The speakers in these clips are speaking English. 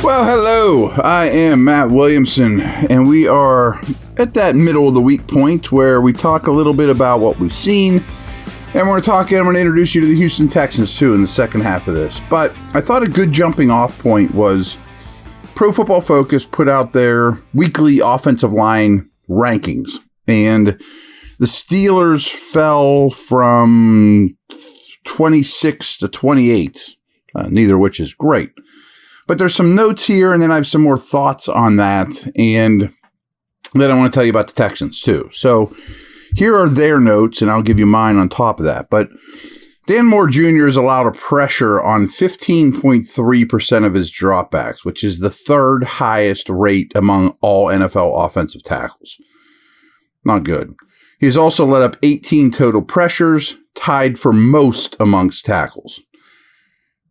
Well, hello, I am Matt Williamson, and we are at that middle of the week point where we talk a little bit about what we've seen, and I'm going to introduce you to the Houston Texans too in the second half of this. But I thought a good jumping off point was Pro Football Focus put out their weekly offensive line rankings, and the Steelers fell from 26 to 28, neither of which is great. But there's some notes here, and then I have some more thoughts on that, and then I want to tell you about the Texans too. So here are their notes, and I'll give you mine on top of that. But Dan Moore Jr. has allowed a pressure on 15.3% of his dropbacks, which is the third highest rate among all NFL offensive tackles. Not good. He's also let up 18 total pressures, tied for most amongst tackles.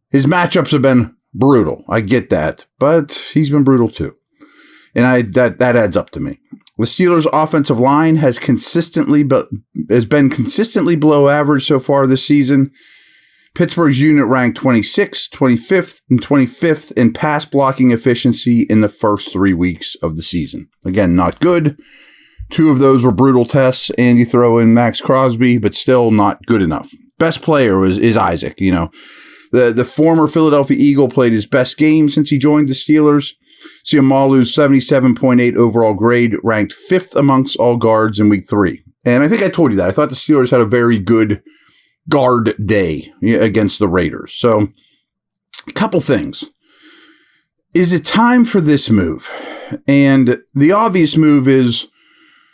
His matchups have been brutal. I get that, but he's been brutal too. And that adds up to me. The Steelers' offensive line has been consistently below average so far this season. Pittsburgh's unit ranked 26th, 25th, and 25th in pass blocking efficiency in the first 3 weeks of the season. Again, not good. 2 of those were brutal tests, and you throw in Max Crosby, but still not good enough. Best player is Isaac, The former Philadelphia Eagle played his best game since he joined the Steelers. Siamalu's 77.8 overall grade ranked 5th amongst all guards in week 3. And I think I told you that. I thought the Steelers had a very good guard day against the Raiders. So a couple things. Is it time for this move? And the obvious move is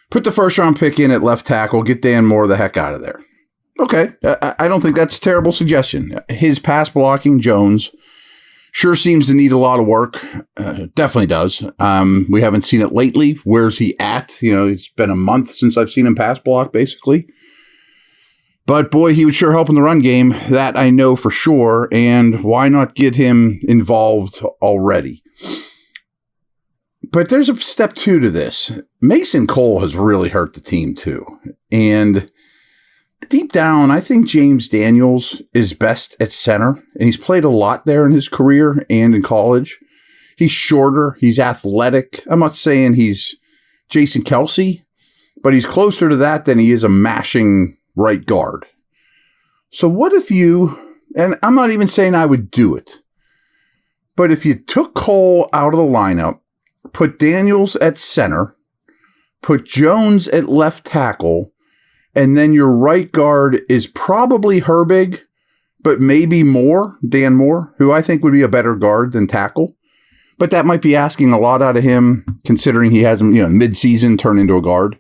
put the first round pick in at left tackle, get Dan Moore the heck out of there. Okay, I don't think that's a terrible suggestion. His pass blocking, Jones, sure seems to need a lot of work. Definitely does. We haven't seen it lately. Where's he at? It's been a month since I've seen him pass block, basically. But boy, he would sure help in the run game. That I know for sure. And why not get him involved already? But there's a step 2 to this. Mason Cole has really hurt the team too. And deep down, I think James Daniels is best at center, and he's played a lot there in his career and in college. He's shorter. He's athletic. I'm not saying he's Jason Kelsey, but he's closer to that than he is a mashing right guard. So what if you, and I'm not even saying I would do it, but if you took Cole out of the lineup, put Daniels at center, put Jones at left tackle, and then your right guard is probably Herbig, but maybe Dan Moore, who I think would be a better guard than tackle. But that might be asking a lot out of him, considering he has him, mid-season turn into a guard.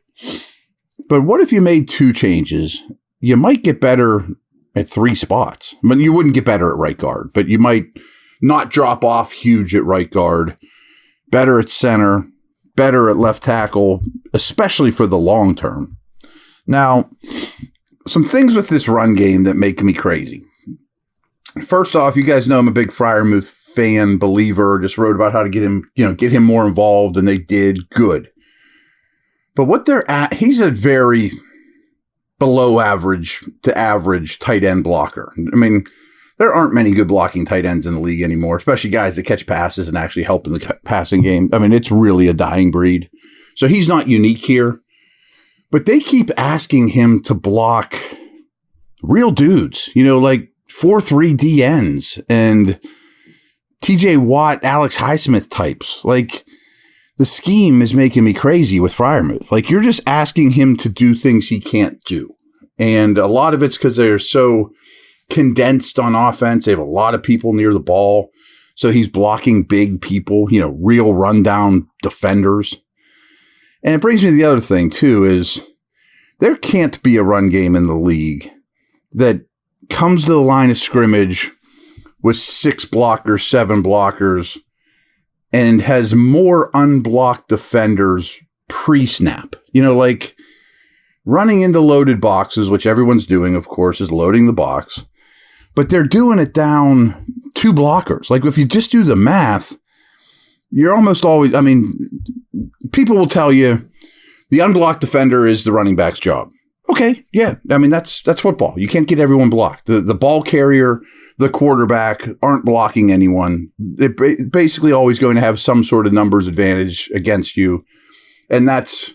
But what if you made 2 changes? You might get better at 3 spots. I mean, you wouldn't get better at right guard, but you might not drop off huge at right guard, better at center, better at left tackle, especially for the long term. Now, some things with this run game that make me crazy. First off, you guys know I'm a big Freiermuth fan, believer, just wrote about how to get him more involved, and they did good. But what they're at, he's a very below average to average tight end blocker. I mean, there aren't many good blocking tight ends in the league anymore, especially guys that catch passes and actually help in the passing game. I mean, it's really a dying breed. So he's not unique here. But they keep asking him to block real dudes, like 4-3 DNs and TJ Watt, Alex Highsmith types. Like, the scheme is making me crazy with Freiermuth. Like, you're just asking him to do things he can't do. And a lot of it's because they're so condensed on offense. They have a lot of people near the ball. So he's blocking big people, real rundown defenders. And it brings me to the other thing, too, is there can't be a run game in the league that comes to the line of scrimmage with 6 blockers, 7 blockers, and has more unblocked defenders pre-snap. Like running into loaded boxes, which everyone's doing, of course, is loading the box. But they're doing it down 2 blockers. Like, if you just do the math, you're almost always, people will tell you the unblocked defender is the running back's job. Okay, yeah. I mean, that's football. You can't get everyone blocked. The ball carrier, the quarterback aren't blocking anyone. They're basically always going to have some sort of numbers advantage against you. And that's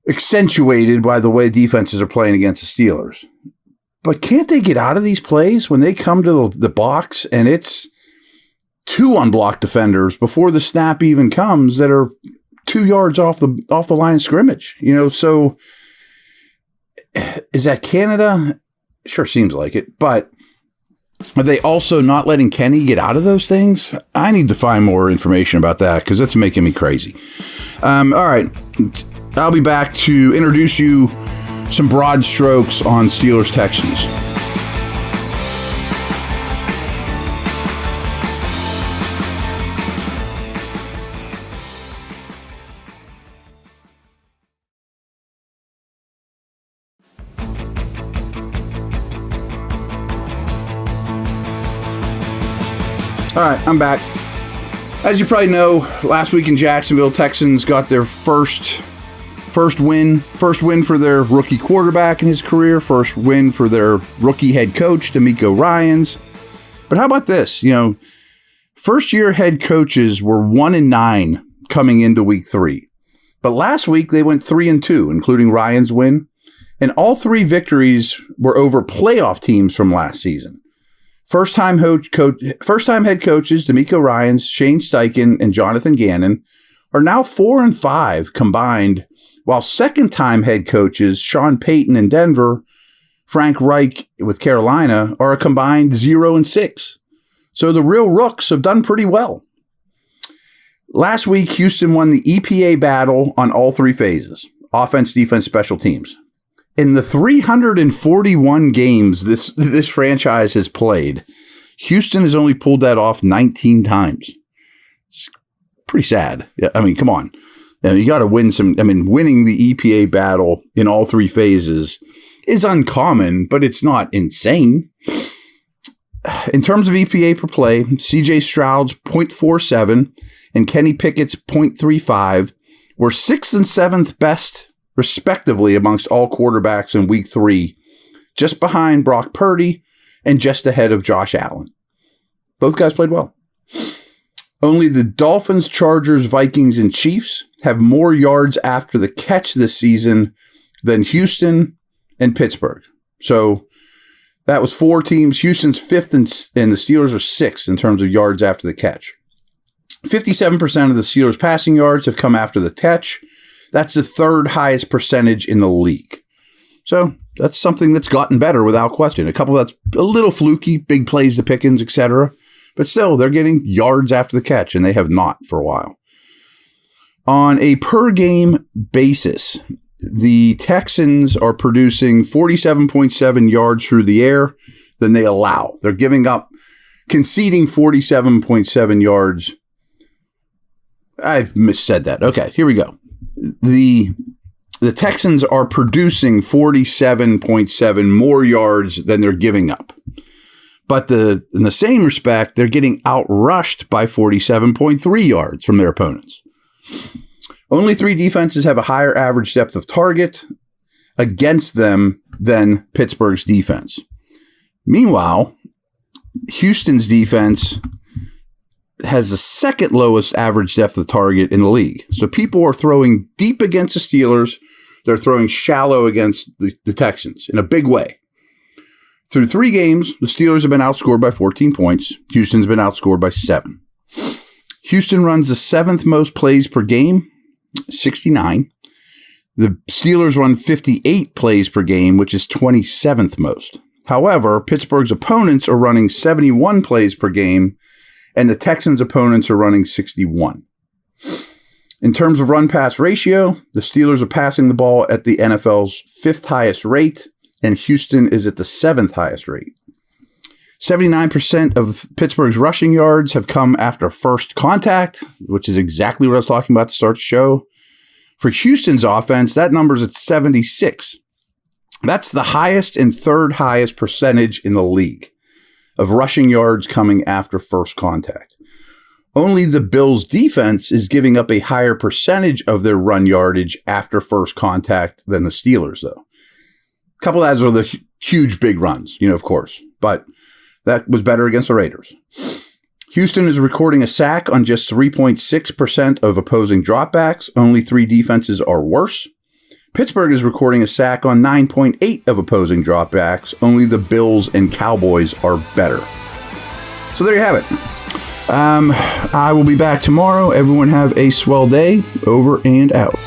accentuated by the way defenses are playing against the Steelers. But can't they get out of these plays when they come to the box and it's two unblocked defenders before the snap even comes that are 2 yards off the line of scrimmage? So is that Canada? Sure seems like it, but are they also not letting Kenny get out of those things? I need to find more information about that because that's making me crazy. All right. I'll be back to introduce you some broad strokes on Steelers Texans. All right, I'm back. As you probably know, last week in Jacksonville, Texans got their first win for their rookie quarterback in his career, first win for their rookie head coach, DeMeco Ryans. But how about this? First-year head coaches were 1-9 coming into week 3. But last week, they went 3-2, including Ryans' win. And all 3 victories were over playoff teams from last season. First-time head coaches DeMeco Ryans, Shane Steichen, and Jonathan Gannon are now 4-5 combined, while second-time head coaches Sean Payton in Denver, Frank Reich with Carolina are a combined 0-6. So the real Rooks have done pretty well. Last week, Houston won the EPA battle on all 3 phases: offense, defense, special teams. In the 341 games this franchise has played, Houston has only pulled that off 19 times. It's pretty sad. Yeah, I mean, come on. You got to win some. I mean, winning the EPA battle in all 3 phases is uncommon, but it's not insane. In terms of EPA per play, CJ Stroud's .47 and Kenny Pickett's .35 were 6th and 7th best, respectively, amongst all quarterbacks in week 3, just behind Brock Purdy and just ahead of Josh Allen. Both guys played well. Only the Dolphins, Chargers, Vikings, and Chiefs have more yards after the catch this season than Houston and Pittsburgh. So that was 4 teams. Houston's 5th and the Steelers are 6th in terms of yards after the catch. 57% of the Steelers' passing yards have come after the catch. That's the 3rd highest percentage in the league. So that's something that's gotten better without question. A couple that's a little fluky, big plays to Pickens, etc. But still, they're getting yards after the catch, and they have not for a while. On a per-game basis, the Texans are producing 47.7 yards through the air than they allow. They're conceding 47.7 yards. I've missaid that. Okay, here we go. The Texans are producing 47.7 more yards than they're giving up. But in the same respect, they're getting outrushed by 47.3 yards from their opponents. Only 3 defenses have a higher average depth of target against them than Pittsburgh's defense. Meanwhile, Houston's defense has the 2nd lowest average depth of target in the league. So people are throwing deep against the Steelers. They're throwing shallow against the Texans in a big way. Through 3 games, the Steelers have been outscored by 14 points. Houston's been outscored by 7. Houston runs the 7th most plays per game, 69. The Steelers run 58 plays per game, which is 27th most. However, Pittsburgh's opponents are running 71 plays per game, and the Texans' opponents are running 61. In terms of run-pass ratio, the Steelers are passing the ball at the NFL's 5th highest rate, and Houston is at the 7th highest rate. 79% of Pittsburgh's rushing yards have come after first contact, which is exactly what I was talking about to start the show. For Houston's offense, that number's at 76. That's the highest and 3rd highest percentage in the league of rushing yards coming after first contact. Only the Bills' defense is giving up a higher percentage of their run yardage after first contact than the Steelers, though. A couple of those were the huge big runs, of course. But that was better against the Raiders. Houston is recording a sack on just 3.6% of opposing dropbacks. Only 3 defenses are worse. Pittsburgh is recording a sack on 9.8 of opposing dropbacks. Only the Bills and Cowboys are better. So there you have it. I will be back tomorrow. Everyone have a swell day. Over and out.